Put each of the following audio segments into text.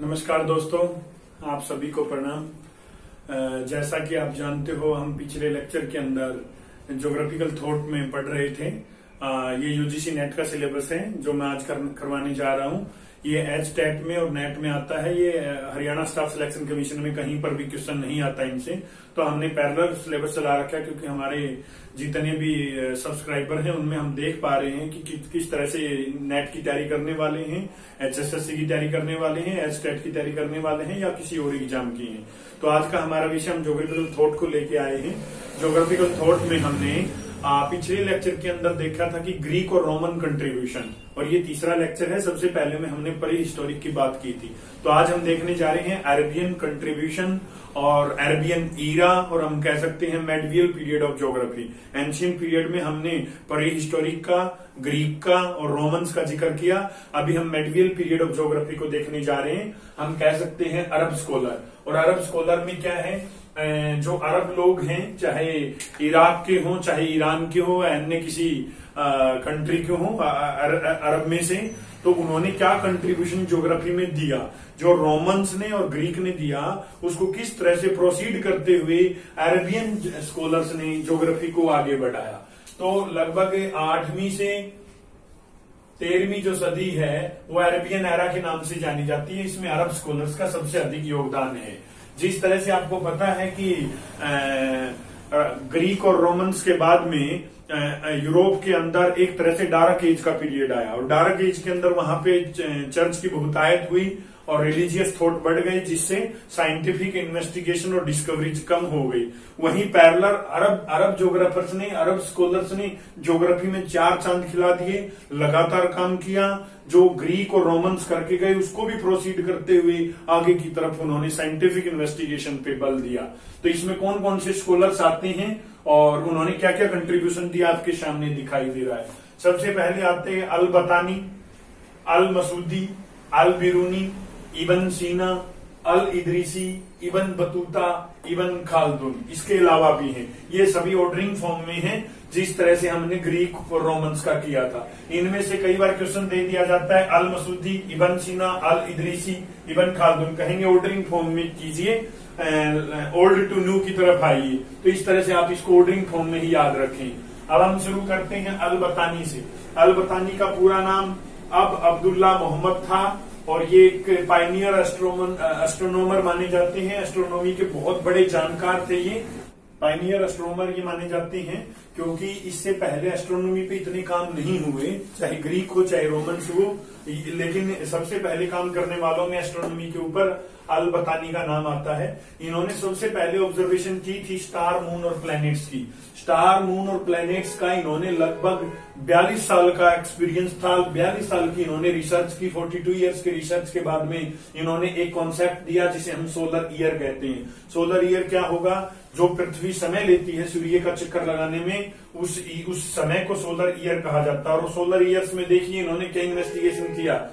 नमस्कार दोस्तों, आप सभी को प्रणाम। जैसा कि आप जानते हो, हम पिछले लेक्चर के अंदर ज्योग्राफिकल थॉट में पढ़ रहे थे। ये यूजीसी नेट का सिलेबस है जो मैं आज करवाने जा रहा हूँ। ये एचटेट में और नेट में आता है। ये हरियाणा स्टाफ सिलेक्शन कमीशन में कहीं पर भी क्वेश्चन नहीं आता इनसे। तो हमने पैरेलल सिलेबस चला रखा है, क्योंकि हमारे जितने भी सब्सक्राइबर हैं उनमें हम देख पा रहे हैं कि किस तरह से नेट की तैयारी करने वाले हैं, एचएसएससी की तैयारी करने वाले हैं, एचटेट की तैयारी करने वाले हैं या किसी और एग्जाम की हैं। तो आज का हमारा विषय हम ज्योग्राफिकल थॉट को लेके आए हैं। ज्योग्राफिकल थॉट में हमने पिछले लेक्चर के अंदर देखा था कि ग्रीक और रोमन कंट्रीब्यूशन, और ये तीसरा लेक्चर है। सबसे पहले में हमने प्री हिस्टोरिक की बात की थी। तो आज हम देखने जा रहे हैं अरेबियन कंट्रीब्यूशन और अरेबियन ईरा, और हम कह सकते हैं medieval period of geography. Ancient period में हमने प्री हिस्टोरिक का, ग्रीक का और रोमन्स का जिक्र किया। अभी हम मेडिवल पीरियड ऑफ ज्योग्राफी को देखने जा रहे हैं। हम कह सकते हैं अरब स्कॉलर, और अरब स्कॉलर में क्या है, जो अरब लोग हैं, चाहे इराक के हों, चाहे ईरान के हों, अन्य किसी कंट्री के हों अरब में से, तो उन्होंने क्या कंट्रीब्यूशन ज्योग्राफी में दिया, जो रोमन्स ने और ग्रीक ने दिया, उसको किस तरह से प्रोसीड करते हुए अरेबियन स्कॉलर्स ने ज्योग्राफी को आगे बढ़ाया। तो लगभग 8वीं से 13वीं जो सदी है वो अरेबियन एरा के नाम से जानी जाती है। इसमें अरब स्कॉलर्स का सबसे अधिक योगदान है। जिस तरह से आपको पता है कि ग्रीक और रोमन्स के बाद में यूरोप के अंदर एक तरह से डार्क एज का पीरियड आया, और डार्क एज के अंदर वहां पे चर्च की बहुतायत हुई और रिलीजियस थॉट बढ़ गई, जिससे साइंटिफिक इन्वेस्टिगेशन और डिस्कवरीज कम हो गई। वहीं पैरेलल अरब ज्योग्राफर्स ने, अरब स्कॉलर्स ने ज्योग्राफी में 4 चांद खिला दिए, लगातार काम किया। जो ग्रीक और रोमन्स करके गए उसको भी प्रोसीड करते हुए आगे की तरफ उन्होंने साइंटिफिक इन्वेस्टिगेशन पे बल दिया। तो इसमें कौन कौन से स्कॉलर्स आते हैं और उन्होंने क्या क्या कंट्रीब्यूशन दिया, आपके सामने दिखाई दे रहा है। सबसे पहले आते हैं अल बतानी, अल मसूदी, अल बिरूनी, इबन सीना, अल इदरीसी, इबन बतूता, इबन खालदुन। इसके अलावा भी हैं। ये सभी ऑर्डरिंग फॉर्म में हैं, जिस तरह से हमने ग्रीक और रोमन्स का किया था। इनमें से कई बार क्वेश्चन दे दिया जाता है अल मसूदी, इबन सीना, अल इदरीसी, इबन खालदुन। कहेंगे ऑर्डरिंग फॉर्म में कीजिए, ओल्ड टू न्यू की तरफ आइए। तो इस तरह से आप इसको ऑर्डरिंग फॉर्म में ही याद रखें। अब हम शुरू करते हैं अल बतानी से। अल बतानी का पूरा नाम अब अब्दुल्ला मोहम्मद था, और ये एक पायनियर एस्ट्रोनॉमर माने जाते हैं। एस्ट्रोनॉमी के बहुत बड़े जानकार थे ये। पायनियर एस्ट्रोनॉमर ये माने जाते हैं क्योंकि इससे पहले एस्ट्रोनॉमी पे इतने काम नहीं हुए, चाहे ग्रीक हो चाहे रोमन्स हो, लेकिन सबसे पहले काम करने वालों में एस्ट्रोनॉमी के ऊपर अल बतानी का नाम आता है। इन्होंने सबसे पहले ऑब्जर्वेशन की थी स्टार, मून और प्लैनेट्स की। स्टार, मून और प्लैनेट्स का इन्होंने लगभग 42 साल का एक्सपीरियंस था। 42 साल की इन्होंने रिसर्च की। 42 इयर्स के रिसर्च के बाद में इन्होंने एक कॉन्सेप्ट दिया जिसे हम सोलर ईयर कहते हैं। सोलर ईयर क्या होगा, जो पृथ्वी समय लेती है सूर्य का चक्कर लगाने में, उस समय को सोलर ईयर कहा जाता है। और सोलर ईयर्स में देखिए इन्होंने क्या इन्वेस्टिगेशन किया।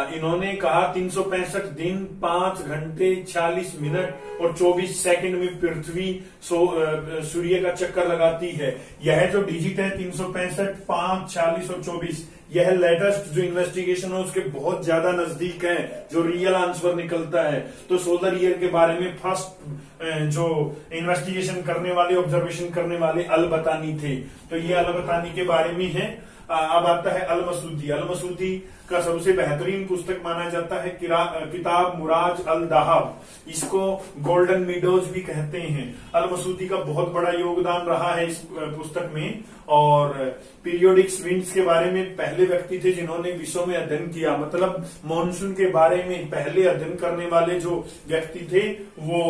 इन्होंने कहा 365 दिन, 5 घंटे, 40 मिनट और 24 सेकंड में पृथ्वी सूर्य का चक्कर लगाती है। यह जो डिजिट है 365, 5, 40 और 24, यह लेटेस्ट जो इन्वेस्टिगेशन है उसके बहुत ज्यादा नजदीक है, जो रियल आंसर निकलता है। तो सोलर ईयर के बारे में फर्स्ट जो इन्वेस्टिगेशन करने वाले, ऑब्जर्वेशन करने वाले अल बतानी थे। तो ये अल बतानी के बारे में है। अब आता है अल मसूदी। अल मसूदी का सबसे बेहतरीन पुस्तक माना जाता है किताब मुराज अल दहाब। इसको गोल्डन मीडोज भी कहते हैं। अल मसूदी का बहुत बड़ा योगदान रहा है इस पुस्तक में। और पीरियोडिक विंड्स के बारे में पहले व्यक्ति थे जिन्होंने विश्व में अध्ययन किया। मतलब मॉनसून के बारे में पहले अध्ययन करने वाले जो व्यक्ति थे वो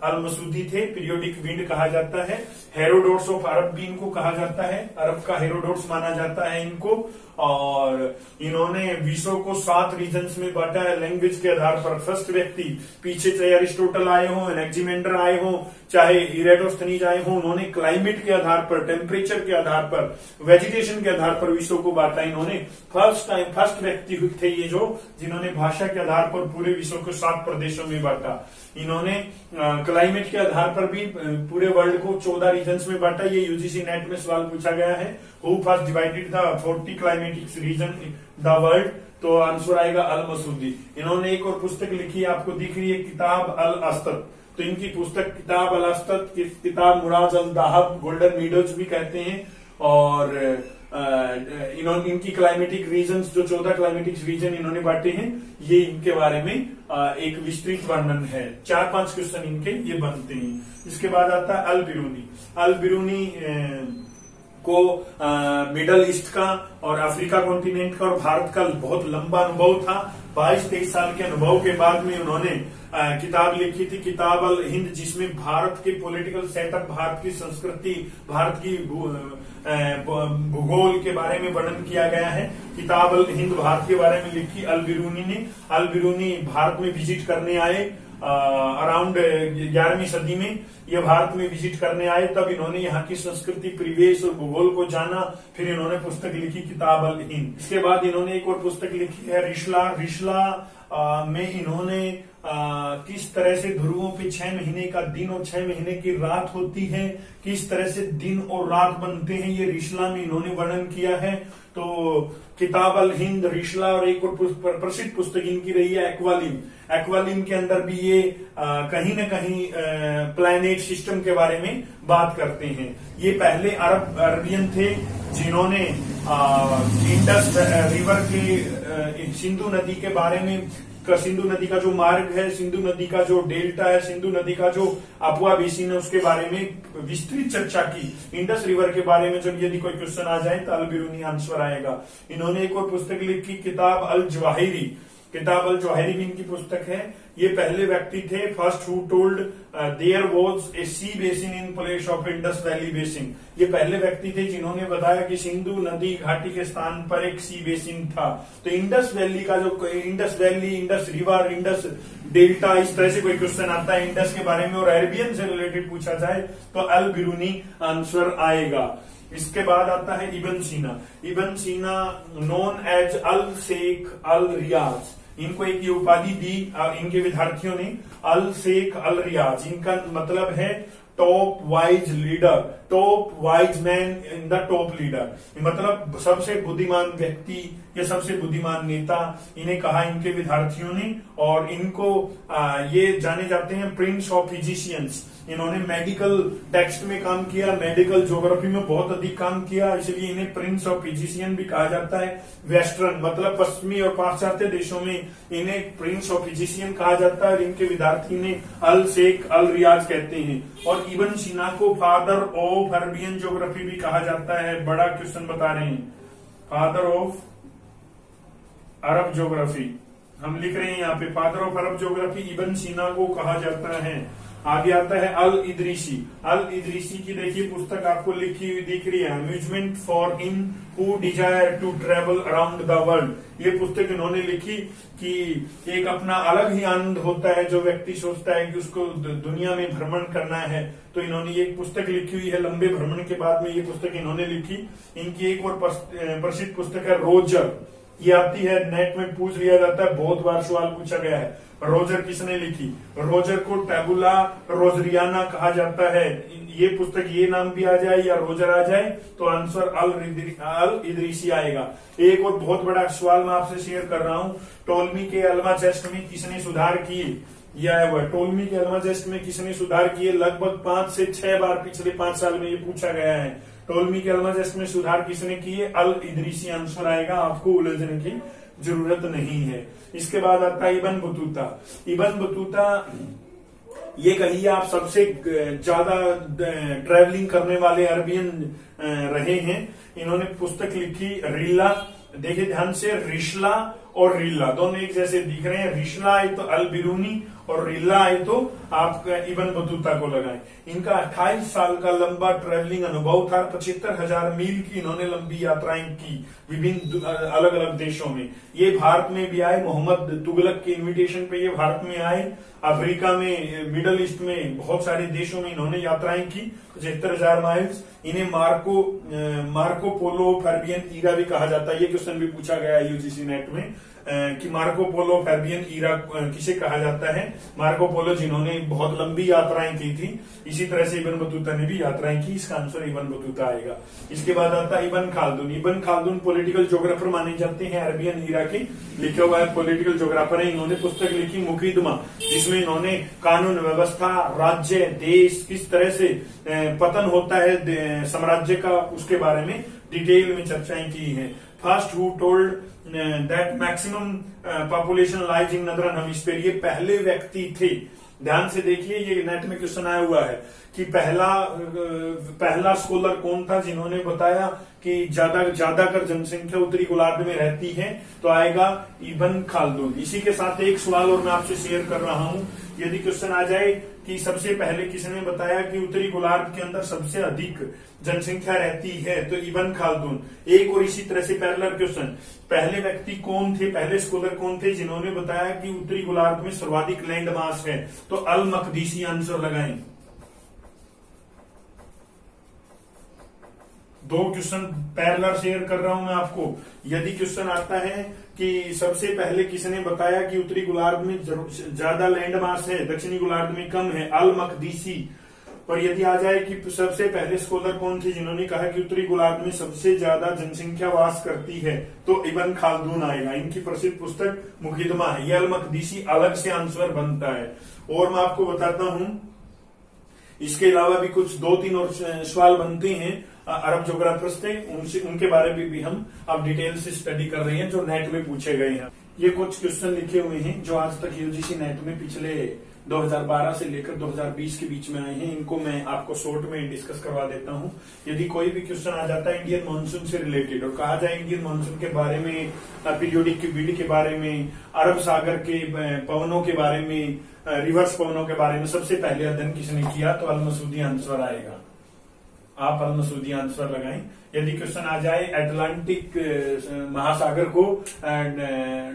अल मसूदी थे। पीरियोडिक विंड कहा जाता है। हेरोडोट्स ऑफ अरब भी इनको कहा जाता है। अरब का हेरोडोट्स माना जाता है इनको। और इन्होंने विश्व को 7 रीजन्स में बांटा है लैंग्वेज के आधार पर। फर्स्ट व्यक्ति, पीछे चाहे अरिस्टोटल आए हों, एनेक्जिमेंडर आए हों, चाहे इरेटोस्थनीज आए हों, उन्होंने क्लाइमेट के आधार पर, टेम्परेचर के आधार पर, वेजिटेशन के आधार पर विश्व को बांटा। इन्होंने फर्स्ट व्यक्ति थे ये जो, जिन्होंने भाषा के आधार पर पूरे विश्व को 7 प्रदेशों में बांटा। इन्होंने क्लाइमेट के आधार पर भी पूरे वर्ल्ड को 14 रीजन्स में बांटा। ये यूजीसी नेट में सवाल पूछा गया है। Who first divided the 40 climatic reason the world. तो आंसर आएगा अल मसूदी। इन्होंने एक और पुस्तक लिखी है, आपको दिख रही है, किताब अल असतत। तो इनकी पुस्तक किताब अल असतत, किताब मुराज अल दाहब, गोल्डन मीडोज भी कहते हैं। और इन्होंने इनकी क्लाइमेटिक रीजन्स, जो 14 क्लाइमेटिक रीजन इन्होंने बांटे हैं, ये इनके बारे में एक विस्तृत वर्णन है। 4-5 क्वेश्चन इनके ये बनते हैं। इसके बाद आता है अल बिरूनी। अल बिरूनी को मिडल ईस्ट का और अफ्रीका कॉन्टिनेंट का और भारत का बहुत लंबा अनुभव था। 22-23 साल के अनुभव के बाद में उन्होंने किताब लिखी थी, किताब अल हिंद, जिसमें भारत के पॉलिटिकल सेटअप, भारत की संस्कृति, भारत की भूगोल के बारे में वर्णन किया गया है। किताब अल हिंद भारत के बारे में लिखी अल बिरूनी ने। अल बिरूनी भारत में विजिट करने आए अराउंड 11वीं सदी में। ये भारत में विजिट करने आए, तब इन्होंने यहाँ की संस्कृति, परिवेश और भूगोल को जाना। फिर इन्होंने पुस्तक लिखी किताब अल हिंद। इसके बाद इन्होंने एक और पुस्तक लिखी है रिशला। रिशला में इन्होंने किस तरह से ध्रुवों पे 6 महीने का दिन और 6 महीने की रात होती है, किस तरह से दिन और रात बनते हैं, ये रिशला में इन्होंने वर्णन किया है। तो किताब अल हिंद, रिशला, और एक और प्रसिद्ध पुस्तक इनकी रही है एक्वालिम। एक्वालिम के अंदर भी ये कहीं न कहीं प्लैनेट सिस्टम के बारे में बात करते हैं। ये पहले अरबियन थे जिन्होंने इंडस रिवर के, सिंधु नदी के बारे में, सिंधु नदी का जो मार्ग है, सिंधु नदी का जो डेल्टा है, सिंधु नदी का जो अपुआ बेसिन है, उसके बारे में विस्तृत चर्चा की। इंडस रिवर के बारे में जब यदि कोई क्वेश्चन आ जाए तो अल बिरूनी आंसर आएगा। इन्होंने एक और पुस्तक लिखी किताब अल जवाहिरी। किताब अल जवाहिरी भी इनकी पुस्तक है। ये पहले व्यक्ति थे, first who told there was a sea basin in place of Indus valley basin. ये पहले व्यक्ति थे जिन्होंने बताया कि सिंधु नदी घाटी के स्थान पर एक सी बेसिन था। तो इंडस वैली का जो Indus valley, Indus river, Indus delta, इस तरह से कोई क्वेश्चन आता है इंडस के बारे में और अरेबियन से रिलेटेड पूछा जाए तो अल बिरूनी आंसर आएगा। इसके बाद आता है इब्न सीना। इब्न सीना नोन एज अल शेख अल रियाज। इनको एक ये उपाधि दी इनके विद्यार्थियों ने, अल शेख अल रियाज। इनका मतलब है top wise leader, top wise man in the top leader, मतलब सबसे बुद्धिमान व्यक्ति या सबसे बुद्धिमान नेता इन्हें कहा इनके विद्यार्थियों ने। और इनको ये जाने जाते हैं प्रिंस ऑफ फिजिशियंस। इन्होंने मेडिकल टेक्स्ट में काम किया, मेडिकल ज्योग्राफी में बहुत अधिक काम किया, इसलिए इन्हें प्रिंस ऑफ फिजिशियन भी कहा जाता है। वेस्टर्न मतलब पश्चिमी और पाश्चात्य देशों में इन्हें प्रिंस ऑफ फिजिशियन कहा जाता है। और इनके विद्यार्थी ने अल शेख अल रियाज कहते हैं। और इब्न सीना को फादर ऑफ अरबियन ज्योग्राफी भी कहा जाता है। बड़ा क्वेश्चन बता रहे हैं, फादर ऑफ अरब ज्योग्राफी हम लिख रहे हैं यहाँ पे, फादर ऑफ अरब ज्योग्राफी इब्न सीना को कहा जाता है। आगे आता है अल इदरीसी। अल इदरीसी की देखिए पुस्तक आपको लिखी हुई दिख रही है, amusement for him who desire to travel around the world. ये पुस्तक इन्होंने लिखी कि एक अपना अलग ही आनंद होता है जो व्यक्ति सोचता है कि उसको दुनिया में भ्रमण करना है। तो इन्होंने ये पुस्तक लिखी हुई है, लंबे भ्रमण के बाद में ये पुस्तक इन्होंने लिखी। इनकी एक और प्रसिद्ध पुस्तक है रोजर। ये आती है, नेट में पूछ लिया जाता है, बहुत बार सवाल पूछा गया है। रोजर किसने लिखी? रोजर को टैबुला रोजरियाना कहा जाता है। ये पुस्तक ये नाम भी आ जाए या रोजर आ जाए तो आंसर अल इदरीसी आएगा। एक और बहुत बड़ा सवाल मैं आपसे शेयर कर रहा हूं, टोलमी के अल्माजेस्ट में किसने सुधार किए? यह है वह, टोलमी के अल्माजेस्ट में किसने सुधार किए? लगभग 5 से 6 बार पिछले 5 साल में ये पूछा गया है। टोलमी के अल्माजेस्ट में सुधार किसने किए? अल इदरीसी आंसर आएगा, आपको उलझने की जरूरत नहीं है। इसके बाद आता है इब्न बतूता। इब्न बतूता ये कहिए आप सबसे ज्यादा ट्रैवलिंग करने वाले अरबियन रहे हैं। इन्होंने पुस्तक लिखी रिला। देखिए ध्यान से, रिशला और रिल्ला दोनों एक जैसे दिख रहे हैं। रिशला आए तो अल बिरूनी और रिल्ला आए तो आपका इब्न बतूता को लगाएं। इनका 28 साल का लंबा ट्रैवलिंग अनुभव था। 75,000 मील की इन्होंने लंबी यात्राएं की विभिन्न अलग अलग देशों में। ये भारत में भी आए, मोहम्मद तुगलक के इनविटेशन पे ये भारत में आए। अफ्रीका में, मिडल ईस्ट में बहुत सारे देशों में इन्होंने यात्राएं की, 75,000 माइल्स। इन्हें मार्को पोलो अरबियन ईरा भी कहा जाता है। ये क्वेश्चन भी पूछा गया है यूजीसी नेट में। कि मार्को पोलो फैबियन ईरा किसे कहा जाता है। मार्को पोलो जिन्होंने बहुत लंबी यात्राएं की थी, इसी तरह से इब्न बतूता ने भी यात्राएं की। इसका आंसर इब्न बतूता आएगा। इसके बाद आता है इब्न खालदून। इब्न खालदून पॉलिटिकल ज्योग्राफर माने जाते हैं, अरबियन ईरा के लिखे हुआ है पॉलिटिकल ज्योग्राफर है। इन्होंने पुस्तक लिखी मुकदमा, जिसमें इन्होंने कानून व्यवस्था, राज्य, देश किस तरह से पतन होता है साम्राज्य का, उसके बारे में डिटेल में चर्चाएं की है। First who told that maximum population lies in नदरन hemisphere, ये पहले व्यक्ति थे। ध्यान से देखिए, ये नेट में क्वेश्चन आया हुआ है कि पहला स्कॉलर कौन था जिन्होंने बताया कि ज्यादातर जनसंख्या उत्तरी गोलार्ध में रहती है, तो आएगा इब्न खालदून। इसी के साथ एक सवाल और मैं आपसे शेयर कर रहा हूं। यदि क्वेश्चन आ जाए कि सबसे पहले किसने बताया कि उत्तरी गोलार्ध के अंदर सबसे अधिक जनसंख्या रहती है, तो इब्न खालदून। एक और इसी तरह से पैरेलल क्वेश्चन, पहले व्यक्ति कौन थे, पहले स्कॉलर कौन थे जिन्होंने बताया कि उत्तरी गोलार्ध में सर्वाधिक लैंड मास है, तो अल मकदीसी आंसर लगाएं। दो क्वेश्चन पैरेलल शेयर कर रहा हूं मैं आपको। यदि क्वेश्चन आता है कि सबसे पहले किसने बताया कि उत्तरी गोलार्ध में ज्यादा लैंड मास है, दक्षिणी गोलार्ध में कम है, अल मकदीसी। पर यदि आ जाए कि सबसे पहले स्कॉलर कौन थे जिन्होंने कहा कि उत्तरी गोलार्ध में सबसे ज्यादा जनसंख्या वास करती है, तो इब्न खालदून आएगा। इनकी प्रसिद्ध पुस्तक मुकदमा है। यह अल मकदीसी अलग से आंसर बनता है। और मैं आपको बताता हूं, इसके अलावा भी कुछ 2-3 और सवाल बनते हैं अरब ज्योग्राफर्स थे, उनके बारे में भी हम अब डिटेल से स्टडी कर रहे हैं, जो नेट में पूछे गए हैं। ये कुछ क्वेश्चन लिखे हुए हैं जो आज तक यूजीसी नेट में पिछले 2012 से लेकर 2020 के बीच में आए हैं। इनको मैं आपको शॉर्ट में डिस्कस करवा देता हूं। यदि कोई भी क्वेश्चन आ जाता है इंडियन मानसून से रिलेटेड और कहा जाए इंडियन मानसून के बारे में, पीरियोडिक क्यूबिडी के बारे में, अरब सागर के पवनों के बारे में, रिवर्स पवनों के बारे में सबसे पहले अध्ययन किसने किया, तो अल मसूदी आंसर आएगा। आप अल मसूदी आंसर लगाएं। यदि क्वेश्चन आ जाए अटलांटिक महासागर को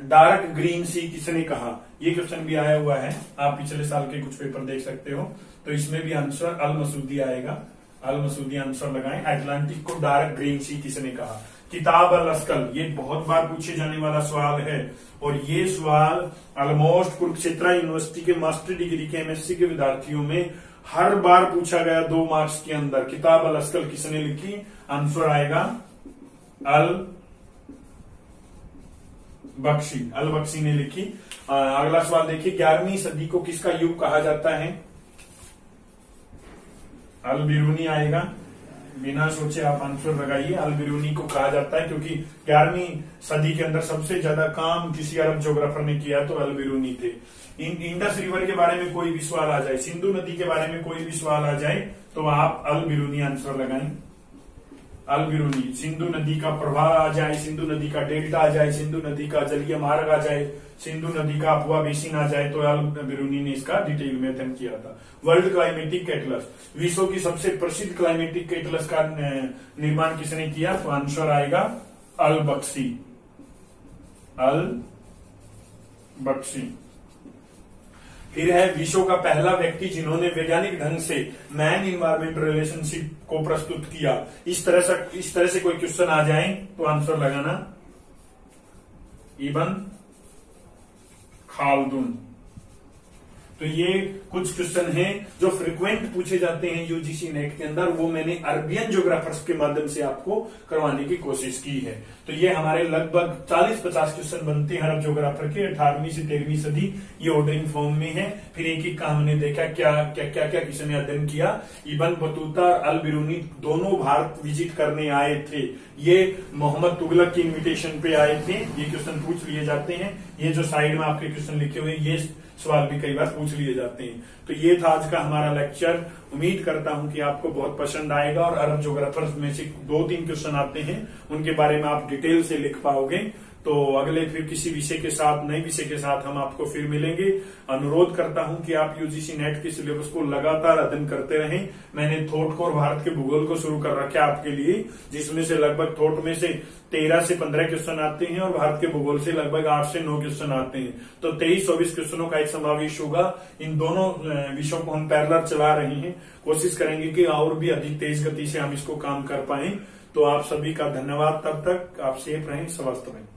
डार्क ग्रीन सी किसने कहा, ये क्वेश्चन भी आया हुआ है। आप पिछले साल के कुछ पेपर देख सकते हो, तो इसमें भी आंसर अल मसूदी आएगा। अल मसूदी आंसर लगाएं। अटलांटिक को डार्क ग्रीन सी किसने कहा। किताब अल अस्कल, ये बहुत बार पूछे जाने वाला सवाल है, और ये सवाल ऑलमोस्ट कुरुक्षेत्र यूनिवर्सिटी के मास्टर डिग्री के एमएससी के विद्यार्थियों में हर बार पूछा गया 2 मार्क्स के अंदर। किताब अल अस्कल किसने लिखी, आंसर आएगा अल बख्शी। अल बख्शी ने लिखी। अगला सवाल देखिए, 11वीं सदी को किसका युग कहा जाता है, अल बिरूनी आएगा। बिना सोचे आप आंसर लगाइए। अल बिरूनी को कहा जाता है क्योंकि 11वीं सदी के अंदर सबसे ज्यादा काम किसी अरब ज्योग्राफर ने किया, तो अल बिरूनी थे। इंडस रिवर के बारे में कोई भी सवाल आ जाए, सिंधु नदी के बारे में कोई भी सवाल आ जाए, तो आप अल बिरूनी आंसर लगाएं। अल बिरूनी, सिंधु नदी का प्रवाह आ जाए, सिंधु नदी का डेल्टा आ जाए, सिंधु नदी का जलीय मार्ग आ जाए, सिंधु नदी का अफवा बेसिन आ जाए, तो अल बिरूनी ने इसका डिटेल में अध्ययन किया था। वर्ल्ड क्लाइमेटिक एटलस, विश्व की सबसे प्रसिद्ध क्लाइमेटिक एटलस का निर्माण किसने किया, तो आंसर आएगा अल बख्शी। अल बख्शी। फिर है विश्व का पहला व्यक्ति जिन्होंने वैज्ञानिक ढंग से मैन इन्वायरमेंट रिलेशनशिप को प्रस्तुत किया। इस तरह से कोई क्वेश्चन आ जाए तो आंसर लगाना इब्न खालदून। तो ये कुछ क्वेश्चन हैं जो फ्रिक्वेंट पूछे जाते हैं यूजीसी नेट के अंदर, वो मैंने अरबियन ज्योग्राफर्स के माध्यम से आपको करवाने की कोशिश की है। तो ये हमारे लगभग 40-50 क्वेश्चन बनते हैं अरब ज्योग्राफर के 18वीं से 13वीं सदी। ये ऑर्डरिंग फॉर्म में है। फिर एक एक का हमने देखा क्या किसने अध्ययन किया। इब्न बतूता और अल बिरूनी दोनों भारत विजिट करने आए थे। ये मोहम्मद तुगलक की इन्विटेशन पे आए थे। ये क्वेश्चन पूछ लिए जाते हैं। ये जो साइड में आपके क्वेश्चन लिखे हुए ये सवाल भी कई बार पूछ लिए जाते हैं। तो ये था आज का हमारा लेक्चर। उम्मीद करता हूं कि आपको बहुत पसंद आएगा और अरब ज्योग्राफर्स में से 2-3 क्वेश्चन आते हैं, उनके बारे में आप डिटेल से लिख पाओगे। तो अगले फिर किसी विषय के साथ, नए विषय के साथ हम आपको फिर मिलेंगे। अनुरोध करता हूं कि आप यूजीसी नेट के सिलेबस को लगातार अध्ययन करते रहें। मैंने थॉट को और भारत के भूगोल को शुरू कर रखा है आपके लिए, जिसमें से लगभग थॉट में से 13 से 15 क्वेश्चन आते हैं और भारत के भूगोल से लगभग 8 से 9 क्वेश्चन आते हैं। तो 23-24 क्वेश्चनों का एक समावेश होगा। इन दोनों विषयों को हम पैरेलल चला रहे हैं। कोशिश करेंगे कि और भी अधिक तेज गति से हम इसको काम कर पाए। तो आप सभी का धन्यवाद। तब तक आप सेफ रहें, स्वस्थ रहें।